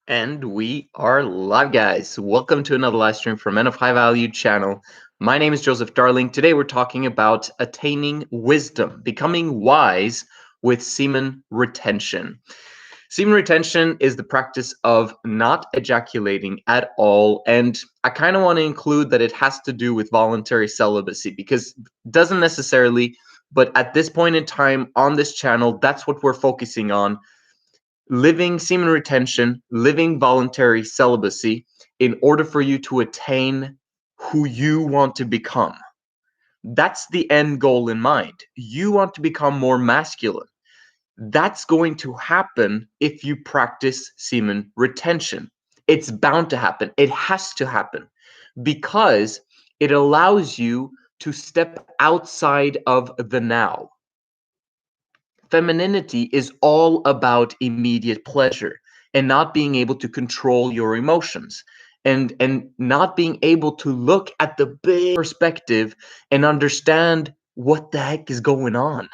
And we are live, guys. Welcome to another live stream from Men of High Value channel. My name is Joseph Darling. Today we're talking about attaining wisdom, becoming wise with semen retention. Semen retention is the practice of not ejaculating at all. And I kind of want to include that it has to do with voluntary celibacy because it doesn't necessarily, but at this point in time on this channel, that's what we're focusing on. Living semen retention, living voluntary celibacy in order for you to attain who you want to become. That's the end goal in mind. You want to become more masculine. That's going to happen if you practice semen retention. It's bound to happen. It has to happen because it allows you to step outside of the now. Femininity is all about immediate pleasure and not being able to control your emotions and not being able to look at the big perspective and understand what the heck is going on.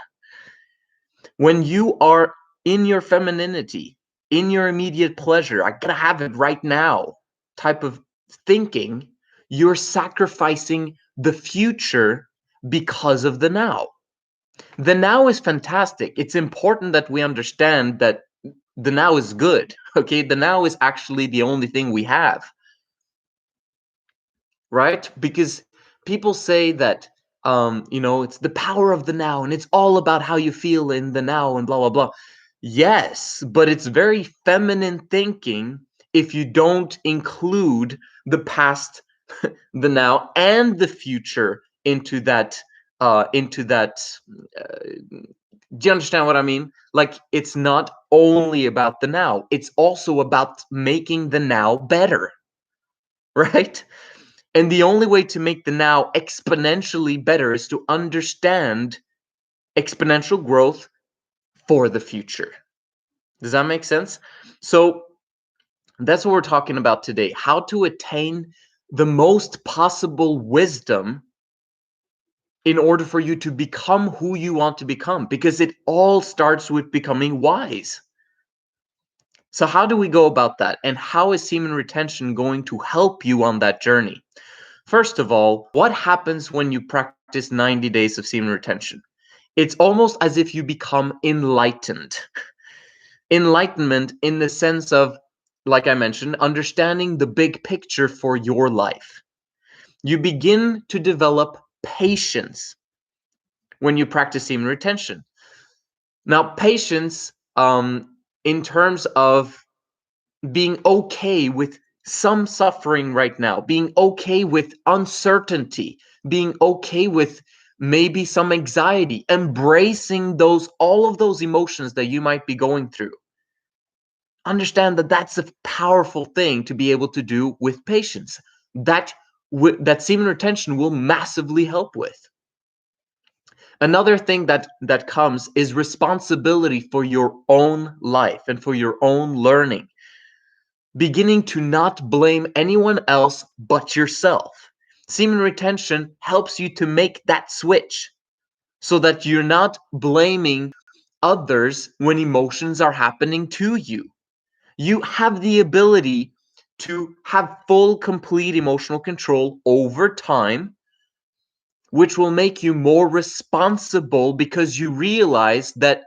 When you are in your femininity, in your immediate pleasure, I gotta have it right now type of thinking, you're sacrificing the future because of the now. The now is fantastic. It's important that we understand that the now is good. Okay, the now is actually the only thing we have, right? Because people say that it's the power of the now and it's all about how you feel in the now and blah blah blah. Yes, but it's very feminine thinking if you don't include the past, the now, and the future into that. Do you understand what I mean? Like, it's not only about the now, it's also about making the now better, right? And the only way to make the now exponentially better is to understand exponential growth for the future. Does that make sense? So that's what we're talking about today. How to attain the most possible wisdom in order for you to become who you want to become, because it all starts with becoming wise. So how do we go about that? And how is semen retention going to help you on that journey? First of all, what happens when you practice 90 days of semen retention? It's almost as if you become enlightened. Enlightenment in the sense of, like I mentioned, understanding the big picture for your life. You begin to develop patience when you practice semen retention. Now, patience, in terms of being okay with some suffering right now, being okay with uncertainty, being okay with maybe some anxiety, embracing all of those emotions that you might be going through. Understand that that's a powerful thing to be able to do with patience. That semen retention will massively help with. Another thing that comes is responsibility for your own life and for your own learning. Beginning to not blame anyone else but yourself. Semen retention helps you to make that switch so that you're not blaming others when emotions are happening to you. You have the ability to have full, complete emotional control over time, which will make you more responsible because you realize that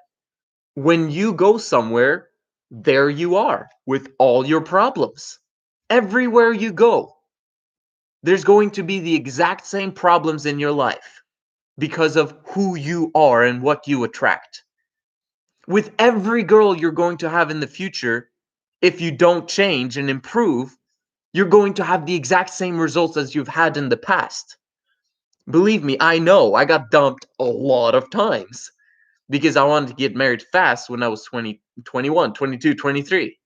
when you go somewhere, there you are with all your problems. Everywhere you go, there's going to be the exact same problems in your life because of who you are and what you attract. With every girl you're going to have in the future, if you don't change and improve, you're going to have the exact same results as you've had in the past. Believe me, I know. I got dumped a lot of times because I wanted to get married fast when I was 20, 21, 22, 23.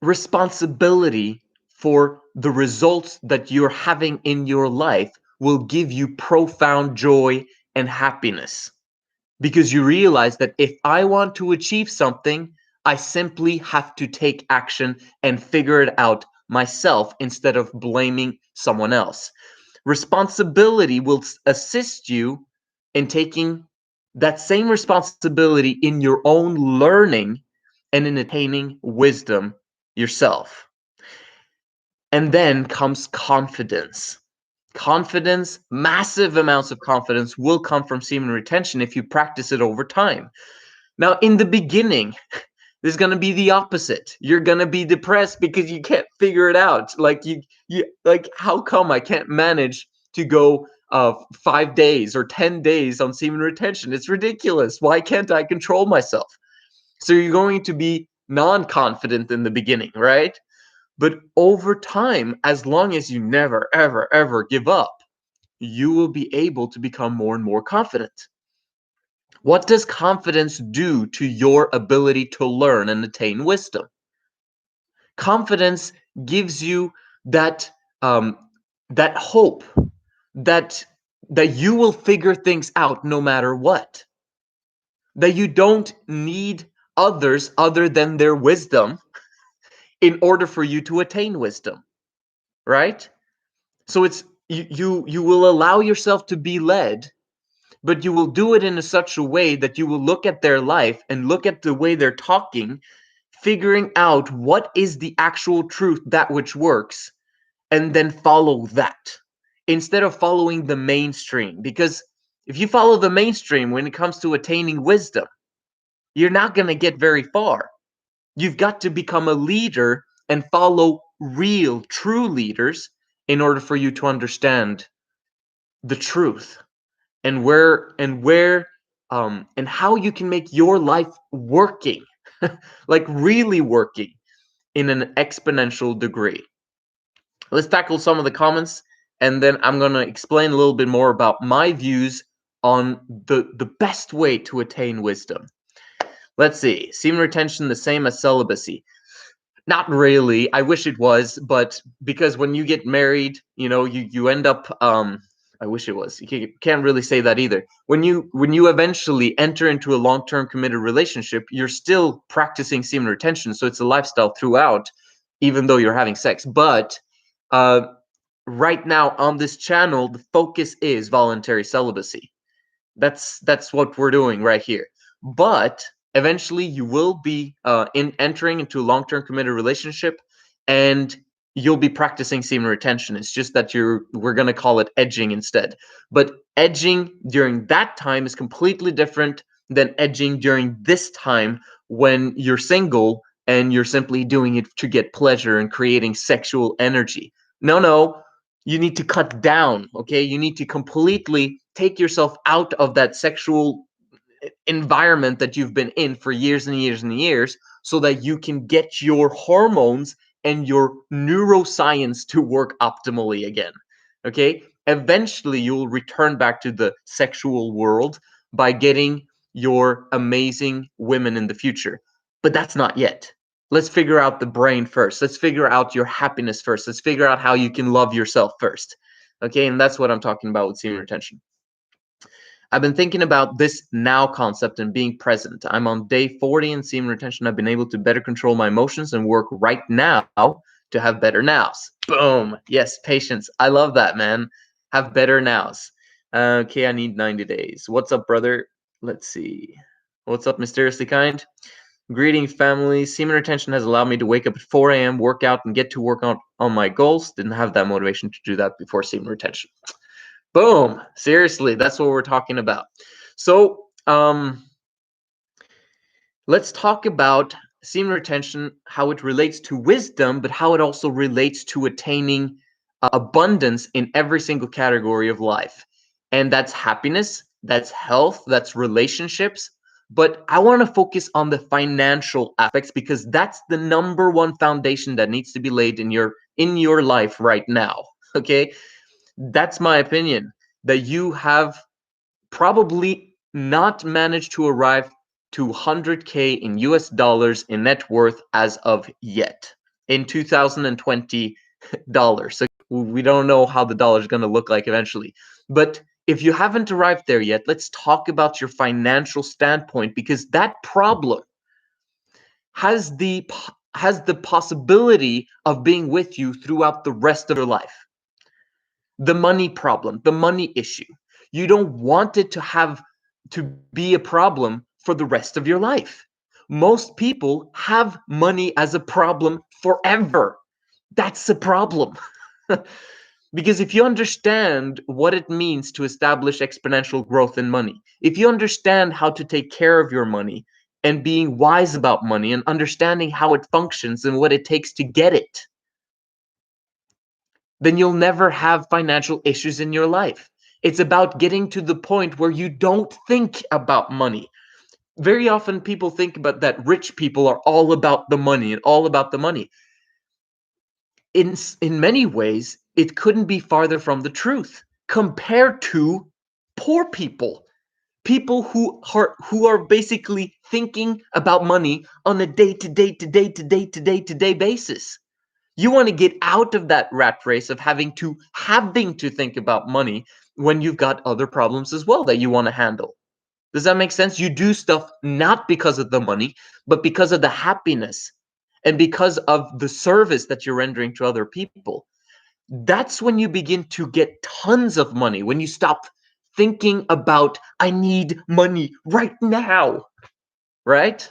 Responsibility for the results that you're having in your life will give you profound joy and happiness because you realize that if I want to achieve something, I simply have to take action and figure it out myself instead of blaming someone else. Responsibility will assist you in taking that same responsibility in your own learning and in attaining wisdom yourself. And then comes confidence. Confidence, massive amounts of confidence will come from semen retention if you practice it over time. Now, in the beginning, there's going to be the opposite. You're going to be depressed because you can't figure it out. Like like, how come I can't manage to go 5 days or 10 days on semen retention? It's ridiculous. Why can't I control myself? So you're going to be non-confident in the beginning, right? But over time, as long as you never, ever, ever give up, you will be able to become more and more confident. What does confidence do to your ability to learn and attain wisdom? Confidence gives you that that hope that you will figure things out no matter what. That you don't need others other than their wisdom in order for you to attain wisdom, right? So it's you will allow yourself to be led, but you will do it in such a way that you will look at their life and look at the way they're talking, figuring out what is the actual truth, that which works, and then follow that instead of following the mainstream. Because if you follow the mainstream when it comes to attaining wisdom, you're not going to get very far. You've got to become a leader and follow real, true leaders in order for you to understand the truth and where and how you can make your life working, like really working in an exponential degree. Let's tackle some of the comments, and then I'm going to explain a little bit more about my views on the best way to attain wisdom. Let's see. Semen retention the same as celibacy? Not really. I wish it was, but because when you get married, you end up I wish it was. You can't really say that either. When you eventually enter into a long-term committed relationship, you're still practicing semen retention, so it's a lifestyle throughout, even though you're having sex. But right now on this channel, the focus is voluntary celibacy. That's what we're doing right here. But eventually you will be entering into a long-term committed relationship, and you'll be practicing semen retention. It's just that we're going to call it edging instead. But edging during that time is completely different than edging during this time when you're single and you're simply doing it to get pleasure and creating sexual energy. No, you need to cut down, okay? You need to completely take yourself out of that sexual environment that you've been in for years and years and years, so that you can get your hormones and your neuroscience to work optimally again, okay? Eventually, you'll return back to the sexual world by getting your amazing women in the future. But that's not yet. Let's figure out the brain first. Let's figure out your happiness first. Let's figure out how you can love yourself first. Okay, and that's what I'm talking about with semen retention. I've been thinking about this now concept and being present. I'm on day 40 in semen retention. I've been able to better control my emotions and work right now to have better nows. Boom. Yes, patience. I love that, man. Have better nows. Okay, I need 90 days. What's up, brother? Let's see. What's up, mysteriously kind? Greeting, family. Semen retention has allowed me to wake up at 4 a.m., work out, and get to work on my goals. Didn't have that motivation to do that before semen retention. Boom. Seriously, that's what we're talking about. So let's talk about semen retention, how it relates to wisdom, but how it also relates to attaining abundance in every single category of life. And that's happiness, that's health, that's relationships. But I want to focus on the financial aspects, because that's the number one foundation that needs to be laid in your life right now. Okay? That's my opinion, that you have probably not managed to arrive to 100K in US dollars in net worth as of yet in 2020 dollars. So we don't know how the dollar is going to look like eventually. But if you haven't arrived there yet, let's talk about your financial standpoint, because that problem has the possibility of being with you throughout the rest of your life. The money problem, the money issue. You don't want it to be a problem for the rest of your life. Most people have money as a problem forever. That's the problem. Because if you understand what it means to establish exponential growth in money, if you understand how to take care of your money and being wise about money and understanding how it functions and what it takes to get it, then you'll never have financial issues in your life. It's about getting to the point where you don't think about money. Very often people think about that rich people are all about the money and all about the money. In many ways, it couldn't be farther from the truth compared to poor people. People who are basically thinking about money on a day-to-day basis. You want to get out of that rat race of having to think about money when you've got other problems as well that you want to handle. Does that make sense? You do stuff not because of the money, but because of the happiness and because of the service that you're rendering to other people. That's when you begin to get tons of money, when you stop thinking about, I need money right now, right?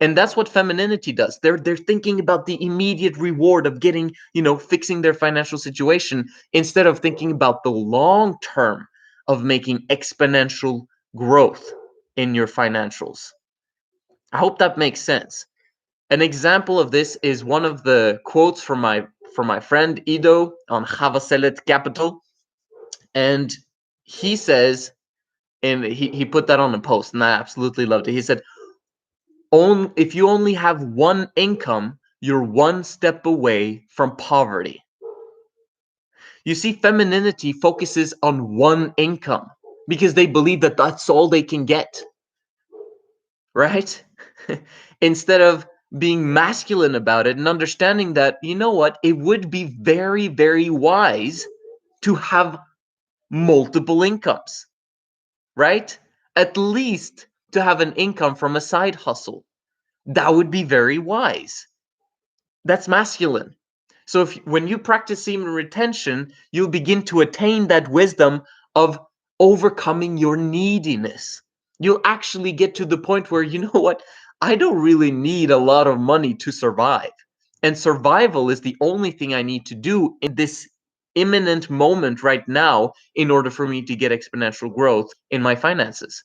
And that's what femininity does. They're thinking about the immediate reward of getting, fixing their financial situation instead of thinking about the long term of making exponential growth in your financials. I hope that makes sense. An example of this is one of the quotes from my friend Ido on Havaselet Capital, and he says, and he put that on a post, and I absolutely loved it. He said, if you only have one income, you're one step away from poverty. You see, femininity focuses on one income because they believe that that's all they can get, right? Instead of being masculine about it and understanding that, you know what, it would be very, very wise to have multiple incomes, right? At least to have an income from a side hustle. That would be very wise. That's masculine. So when you practice semen retention, you'll begin to attain that wisdom of overcoming your neediness. You'll actually get to the point where, you know what, I don't really need a lot of money to survive. And survival is the only thing I need to do in this imminent moment right now in order for me to get exponential growth in my finances.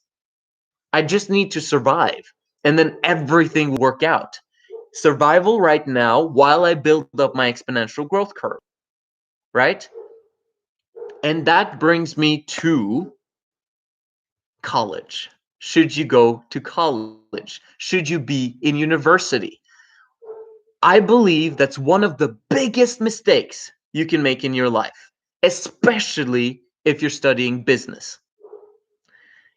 I just need to survive, and then everything will work out. Survival right now while I build up my exponential growth curve, right? And that brings me to college. Should you go to college? Should you be in university? I believe that's one of the biggest mistakes you can make in your life, especially if you're studying business.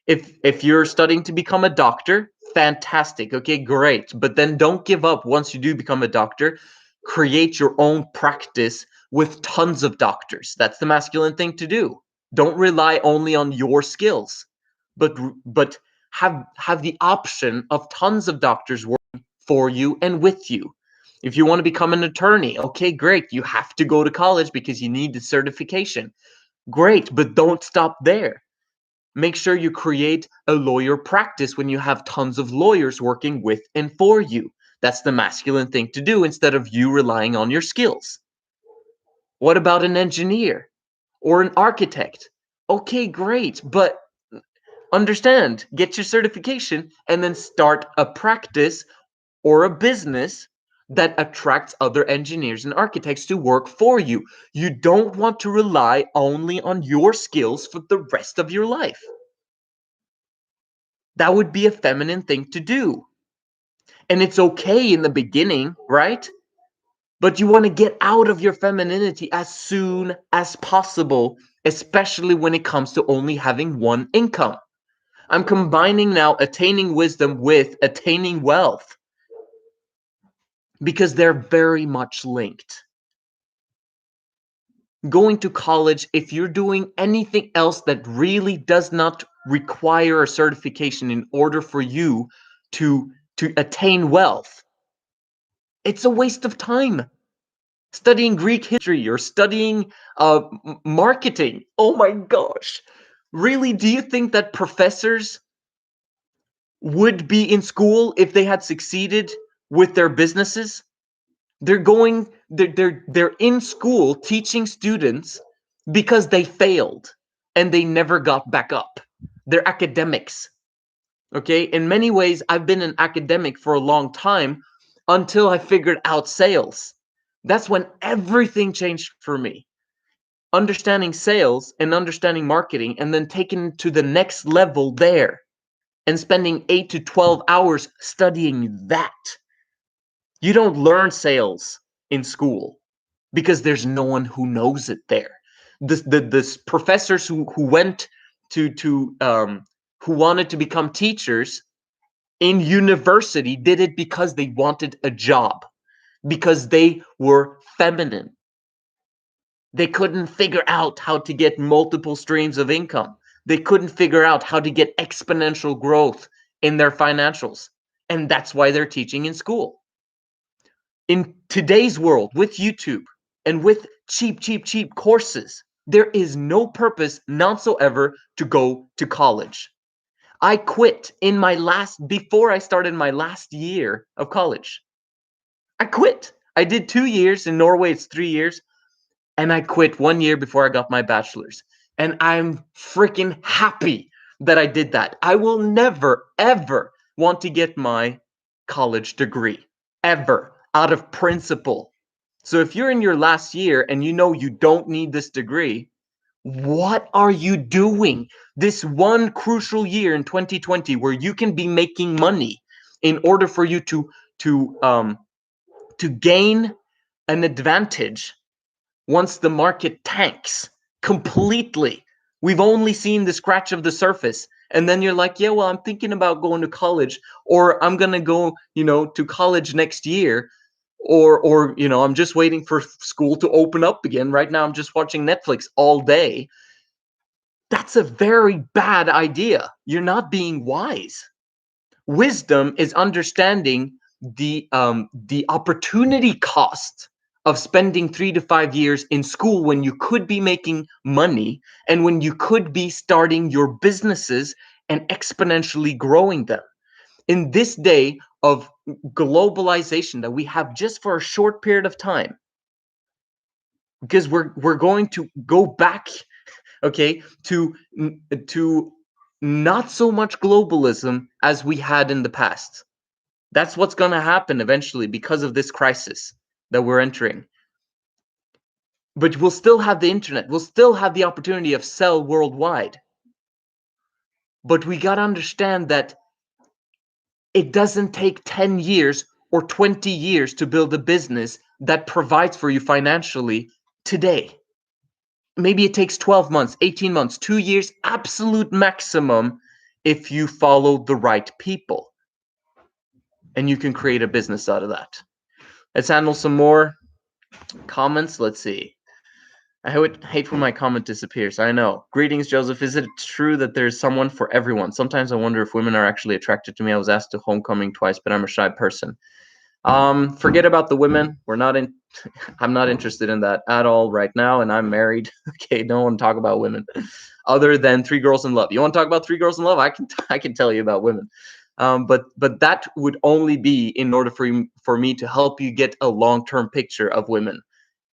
If you're studying to become a doctor, fantastic. Okay, great. But then don't give up once you do become a doctor. Create your own practice with tons of doctors. That's the masculine thing to do. Don't rely only on your skills, but have the option of tons of doctors working for you and with you. If you want to become an attorney, okay, great. You have to go to college because you need the certification. Great, but don't stop there. Make sure you create a lawyer practice when you have tons of lawyers working with and for you. That's the masculine thing to do instead of you relying on your skills. What about an engineer or an architect? Okay, great, but understand, get your certification and then start a practice or a business that attracts other engineers and architects to work for you. You don't want to rely only on your skills for the rest of your life. That would be a feminine thing to do. And it's okay in the beginning, right? But you want to get out of your femininity as soon as possible, especially when it comes to only having one income. I'm combining now attaining wisdom with attaining wealth because they're very much linked. Going to college, if you're doing anything else that really does not require a certification in order for you to attain wealth, it's a waste of time. Studying Greek history or studying marketing. Oh my gosh. Really, do you think that professors would be in school if they had succeeded with their businesses. They're in school teaching students because they failed and they never got back up. They're academics. Okay, in many ways, I've been an academic for a long time until I figured out sales. That's when everything changed for me. Understanding sales and understanding marketing, and then taking it to the next level there and spending 8 to 12 hours studying that. You don't learn sales in school because there's no one who knows it there. The professors who went who wanted to become teachers in university did it because they wanted a job, because they were feminine. They couldn't figure out how to get multiple streams of income. They couldn't figure out how to get exponential growth in their financials. And that's why they're teaching in school. In today's world, with YouTube and with cheap courses, there is no purpose whatsoever to go to college. I quit before I started my last year of college. I quit. I did 2 years. In Norway, it's 3 years. And I quit 1 year before I got my bachelor's. And I'm freaking happy that I did that. I will never, ever want to get my college degree. Ever. Out of principle. So if you're in your last year and you know you don't need this degree, what are you doing this one crucial year in 2020 where you can be making money in order for you to gain an advantage once the market tanks completely? We've only seen the scratch of the surface. And then you're like, yeah, well, I'm thinking about going to college, or I'm going to go, to college next year, or I'm just waiting for school to open up again. Right now, I'm just watching Netflix all day. That's a very bad idea. You're not being wise. Wisdom is understanding the opportunity cost of spending 3 to 5 years in school when you could be making money and when you could be starting your businesses and exponentially growing them. In this day of globalization that we have just for a short period of time, because we're going to go back, okay, to not so much globalism as we had in the past. That's what's going to happen eventually because of this crisis that we're entering. But we'll still have the internet. We'll still have the opportunity of sell worldwide. But we got to understand that it doesn't take 10 years or 20 years to build a business that provides for you financially today. Maybe it takes 12 months, 18 months, 2 years, absolute maximum, if you follow the right people. And you can create a business out of that. Let's handle some more comments. Let's see. I would hate when my comment disappears. I know. Greetings, Joseph. Is it true that there's someone for everyone? Sometimes I wonder if women are actually attracted to me. I was asked to homecoming twice, but I'm a shy person. Forget about the women. I'm not interested in that at all right now, and I'm married. Okay, don't want to talk about women other than 3 Girls in Love. You want to talk about 3 Girls in Love? I can tell you about women. But that would only be in order for me to help you get a long-term picture of women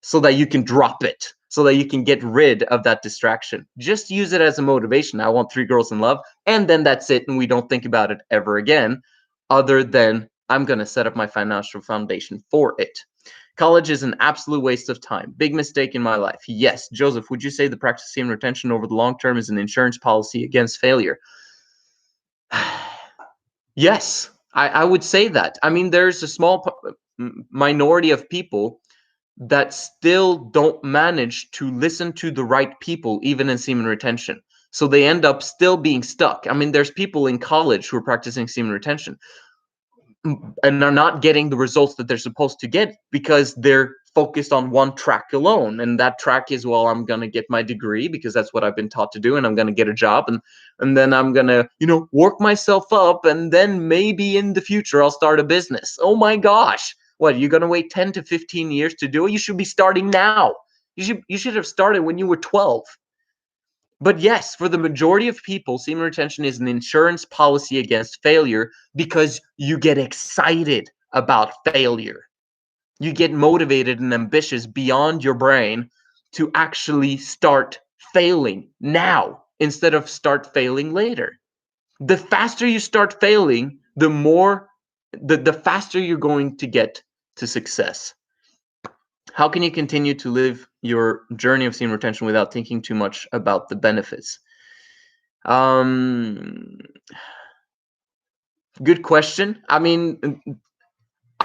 so that you can drop it, so that you can get rid of that distraction. Just use it as a motivation. I want 3 Girls in Love, and then that's it, and we don't think about it ever again, other than I'm going to set up my financial foundation for it. College is an absolute waste of time. Big mistake in my life. Yes. Joseph, would you say the practice of semen retention over the long term is an insurance policy against failure? Yes, I would say that. I mean, there's a small minority of people that still don't manage to listen to the right people, even in semen retention. So they end up still being stuck. I mean, there's people in college who are practicing semen retention and are not getting the results that they're supposed to get because they're focused on one track alone. And that track is, well, I'm going to get my degree because that's what I've been taught to do. And I'm going to get a job. And then I'm going to, work myself up. And then maybe in the future, I'll start a business. Oh my gosh. What, you're going to wait 10 to 15 years to do it? You should be starting now. You should have started when you were 12. But yes, for the majority of people, semen retention is an insurance policy against failure because you get excited about failure. You get motivated and ambitious beyond your brain to actually start failing now instead of start failing later. The faster you start failing, the faster you're going to get to success. How can you continue to live your journey of semen retention without thinking too much about the benefits? Good question. I mean,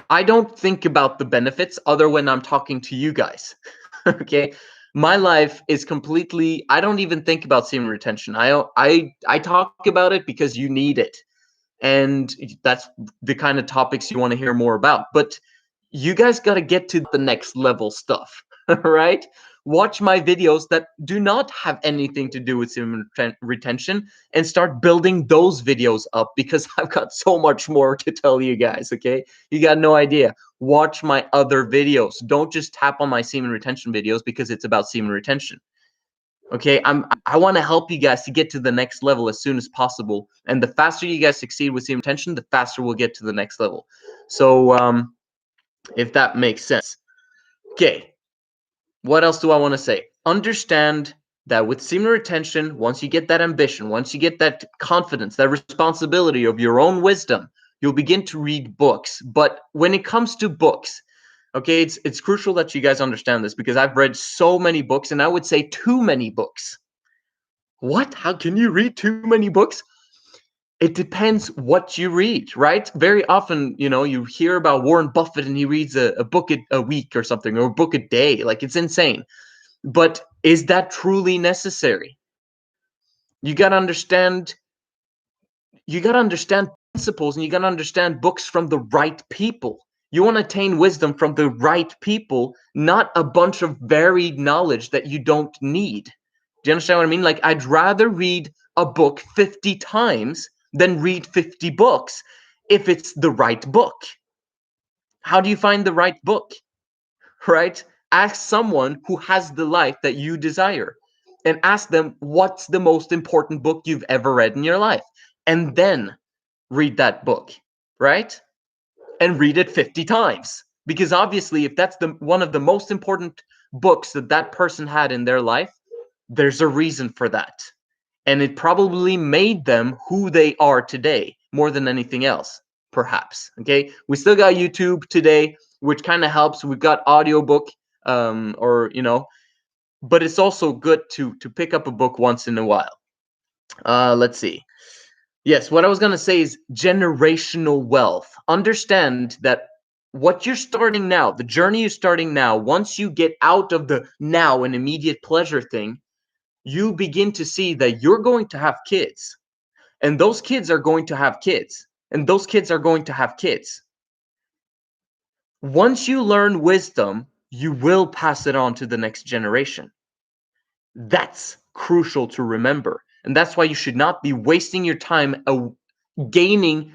I don't think about the benefits other when I'm talking to you guys. Okay, my life is completely. I don't even think about semen retention. I talk about it because you need it, and that's the kind of topics you want to hear more about. But you guys got to get to the next level stuff, right? Watch my videos that do not have anything to do with semen retention and start building those videos up because I've got so much more to tell you guys, okay? You got no idea. Watch my other videos. Don't just tap on my semen retention videos because it's about semen retention. Okay, I want to help you guys to get to the next level as soon as possible. And the faster you guys succeed with semen retention, the faster we'll get to the next level. So if that makes sense. Okay, what else do I want to say? Understand that with semen retention, once you get that ambition, once you get that confidence, that responsibility of your own wisdom, you'll begin to read books. But when it comes to books, okay, it's crucial that you guys understand this because I've read so many books, and I would say too many books. What? How can you read too many books? It depends what you read, right? Very often, you hear about Warren Buffett and he reads a book a week or something, or a book a day. Like, it's insane. But is that truly necessary? You got to understand principles, and you got to understand books from the right people. You want to attain wisdom from the right people, not a bunch of varied knowledge that you don't need. Do you understand what I mean? Like, I'd rather read a book 50 times than read 50 books if it's the right book. How do you find the right book? Right? Ask someone who has the life that you desire and ask them what's the most important book you've ever read in your life. And then read that book, right? And read it 50 times. Because obviously, if that's one of the most important books that person had in their life, there's a reason for that. And it probably made them who they are today more than anything else, perhaps. Okay, we still got YouTube today, which kind of helps. We've got audiobook, but it's also good to pick up a book once in a while. Let's see. Yes, what I was going to say is generational wealth. Understand that what you're starting now, the journey you're starting now, once you get out of the now and immediate pleasure thing, you begin to see that you're going to have kids, and those kids are going to have kids, and those kids are going to have kids. Once you learn wisdom, you will pass it on to the next generation. That's crucial to remember. And that's why you should not be wasting your time gaining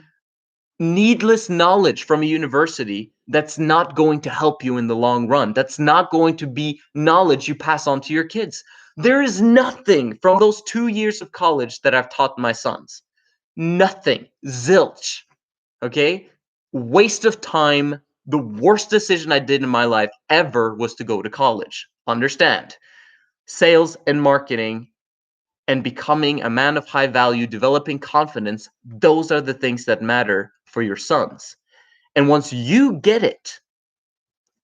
needless knowledge from a university that's not going to help you in the long run. That's not going to be knowledge you pass on to your kids. There is nothing from those 2 years of college that I've taught my sons. Nothing. Zilch. Okay? Waste of time. The worst decision I did in my life ever was to go to college. Understand? Sales and marketing and becoming a man of high value, developing confidence, those are the things that matter for your sons. And once you get it,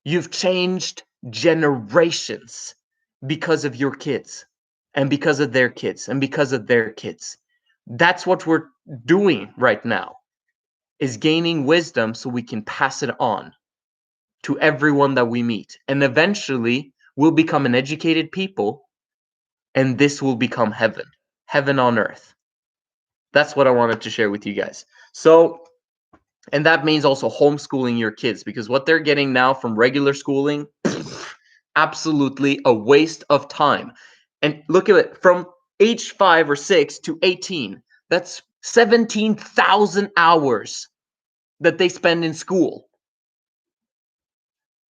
you've changed generations because of your kids and because of their kids and because of their kids. That's what we're doing right now, is gaining wisdom so we can pass it on to everyone that we meet. And eventually we'll become an educated people, and this will become heaven on earth. That's what I wanted to share with you guys. So, and that means also homeschooling your kids, because what they're getting now from regular schooling, absolutely a waste of time. And look at it, from age 5 or 6 to 18, that's 17,000 hours that they spend in school.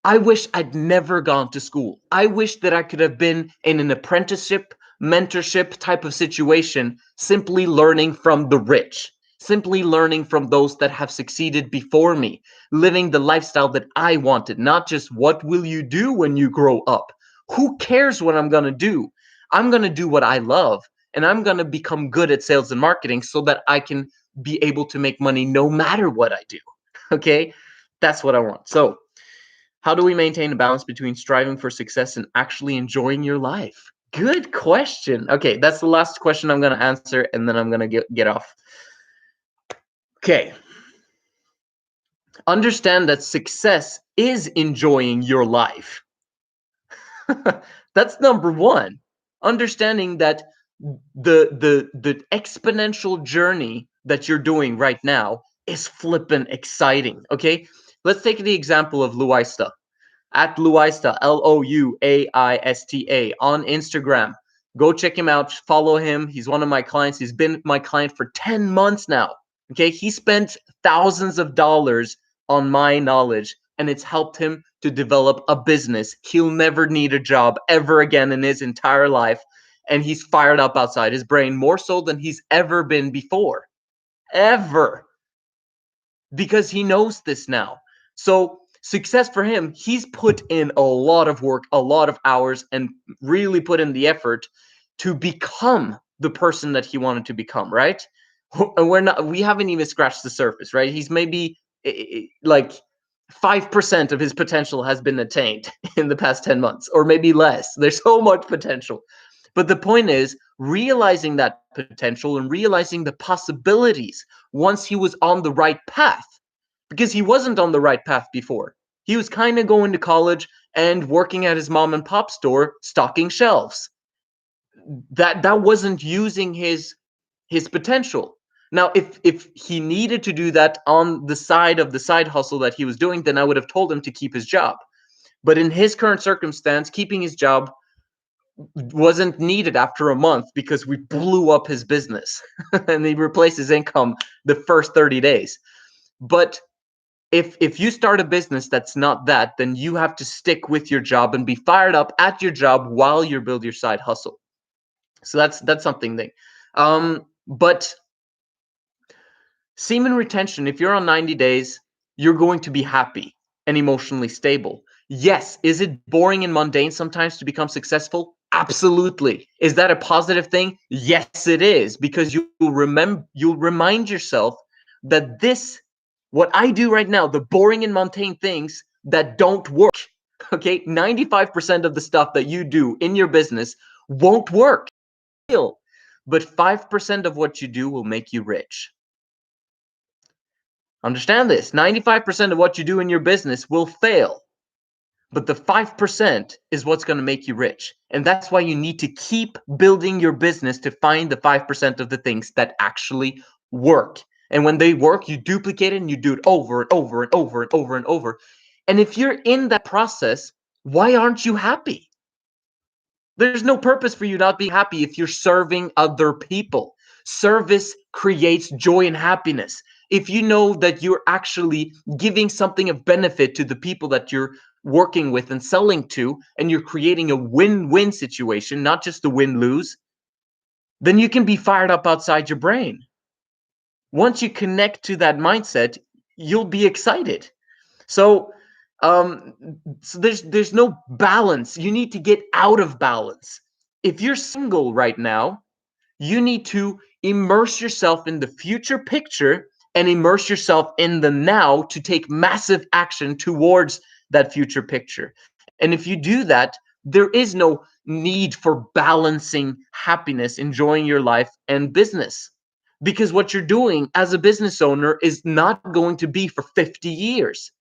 I wish I'd never gone to school. I wish that I could have been in an apprenticeship mentorship type of situation, simply learning from the rich, simply learning from those that have succeeded before me, living the lifestyle that I wanted, not just what will you do when you grow up? Who cares what I'm going to do? I'm going to do what I love, and I'm going to become good at sales and marketing so that I can be able to make money no matter what I do. Okay? That's what I want. So, how do we maintain a balance between striving for success and actually enjoying your life? Good question. Okay, that's the last question I'm going to answer, and then I'm going to get off. Okay. Understand that success is enjoying your life. That's number one. Understanding that the exponential journey that you're doing right now is flippin' exciting. Okay, let's take the example of Luaista. At Luaista, Louaista, on Instagram. Go check him out. Follow him. He's one of my clients. He's been my client for 10 months now. Okay, he spent thousands of dollars on my knowledge, and it's helped him to develop a business. He'll never need a job ever again in his entire life, and he's fired up outside his brain more so than he's ever been before. Ever. Because he knows this now. So success for him, he's put in a lot of work, a lot of hours, and really put in the effort to become the person that he wanted to become, right? And we haven't even scratched the surface, right? He's maybe like 5% of his potential has been attained in the past 10 months, or maybe less. There's so much potential. But the point is realizing that potential and realizing the possibilities once he was on the right path, because he wasn't on the right path before. He was kind of going to college and working at his mom and pop store, stocking shelves. That wasn't using his potential. Now, if he needed to do that on the side of the side hustle that he was doing, then I would have told him to keep his job. But in his current circumstance, keeping his job wasn't needed after a month because we blew up his business and he replaced his income the first 30 days. But if you start a business that's not that, then you have to stick with your job and be fired up at your job while you build your side hustle. So that's something thing. But semen retention, if you're on 90 days, you're going to be happy and emotionally stable. Yes. Is it boring and mundane sometimes to become successful? Absolutely. Is that a positive thing? Yes, it is, because you'll remind yourself that what I do right now, the boring and mundane things that don't work, okay, 95% of the stuff that you do in your business won't work, but 5% of what you do will make you rich. Understand this, 95% of what you do in your business will fail, but the 5% is what's going to make you rich. And that's why you need to keep building your business to find the 5% of the things that actually work. And when they work, you duplicate it and you do it over and over and over and over and over. And if you're in that process, why aren't you happy? There's no purpose for you not being happy if you're serving other people. Service creates joy and happiness. If you know that you're actually giving something of benefit to the people that you're working with and selling to, and you're creating a win-win situation, not just a win-lose, then you can be fired up outside your brain. Once you connect to that mindset, you'll be excited. So there's no balance. You need to get out of balance. If you're single right now, you need to immerse yourself in the future picture and immerse yourself in the now to take massive action towards that future picture. And if you do that, there is no need for balancing happiness, enjoying your life, and business. Because what you're doing as a business owner is not going to be for 50 years.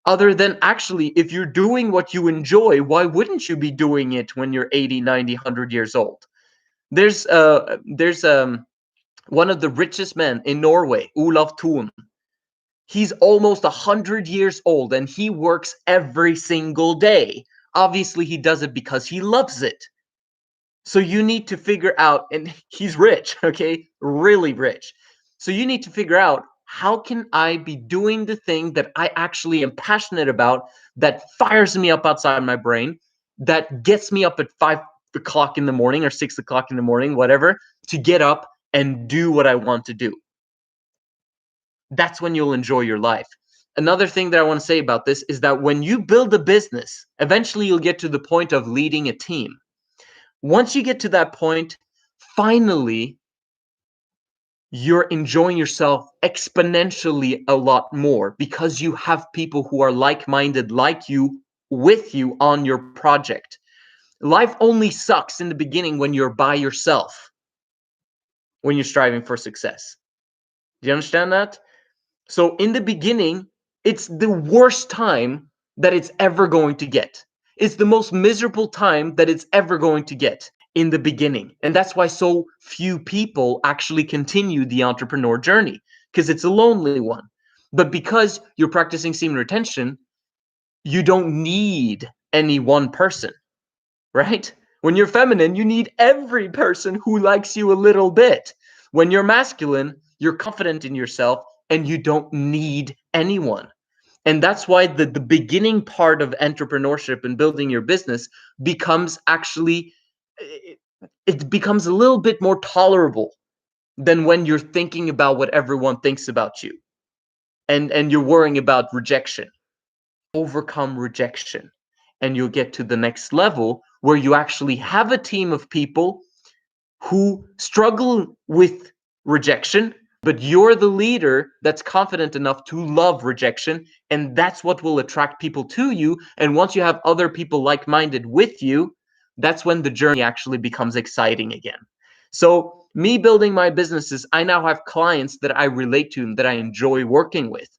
Other than actually, if you're doing what you enjoy, why wouldn't you be doing it when you're 80, 90, 100 years old? There's one of the richest men in Norway, Olav Thon. He's almost 100 years old and he works every single day. Obviously, he does it because he loves it. So you need to figure out, and he's rich, okay? Really rich. So you need to figure out, how can I be doing the thing that I actually am passionate about, that fires me up outside my brain, that gets me up at o'clock in the morning or 6 o'clock in the morning, whatever, to get up and do what I want to do. That's when you'll enjoy your life. Another thing that I want to say about this is that when you build a business, eventually you'll get to the point of leading a team. Once you get to that point, finally, you're enjoying yourself exponentially a lot more because you have people who are like-minded like you with you on your project. Life only sucks in the beginning when you're by yourself, when you're striving for success. Do you understand that? So in the beginning, it's the worst time that it's ever going to get. It's the most miserable time that it's ever going to get in the beginning. And that's why so few people actually continue the entrepreneur journey, because it's a lonely one. But because you're practicing semen retention, you don't need any one person, right? When you're feminine, you need every person who likes you a little bit. When you're masculine, you're confident in yourself and you don't need anyone. And that's why the beginning part of entrepreneurship and building your business becomes actually, it becomes a little bit more tolerable than when you're thinking about what everyone thinks about you and you're worrying about rejection. Overcome rejection and you'll get to the next level where you actually have a team of people who struggle with rejection, but you're the leader that's confident enough to love rejection, and that's what will attract people to you. And once you have other people like-minded with you, that's when the journey actually becomes exciting again. So me building my businesses, I now have clients that I relate to and that I enjoy working with.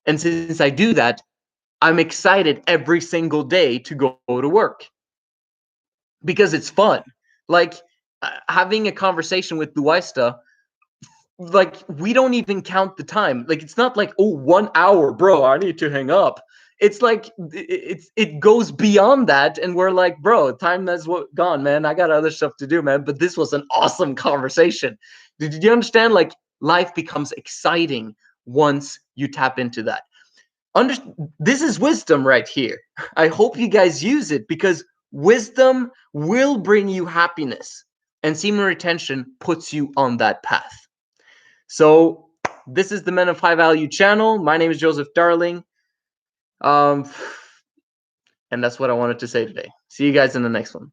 And since I do that, I'm excited every single day to go to work because it's fun. Like having a conversation with Duaista, like we don't even count the time. Like it's not like, oh, 1 hour, bro, I need to hang up. It's like it goes beyond that, and we're like, bro, time has gone, man. I got other stuff to do, man. But this was an awesome conversation. Did you understand? Like life becomes exciting once you tap into that. This is wisdom right here. I hope you guys use it because wisdom will bring you happiness, and semen retention puts you on that path. So this is the Men of High Value channel. My name is Joseph Darling. And that's what I wanted to say today. See you guys in the next one.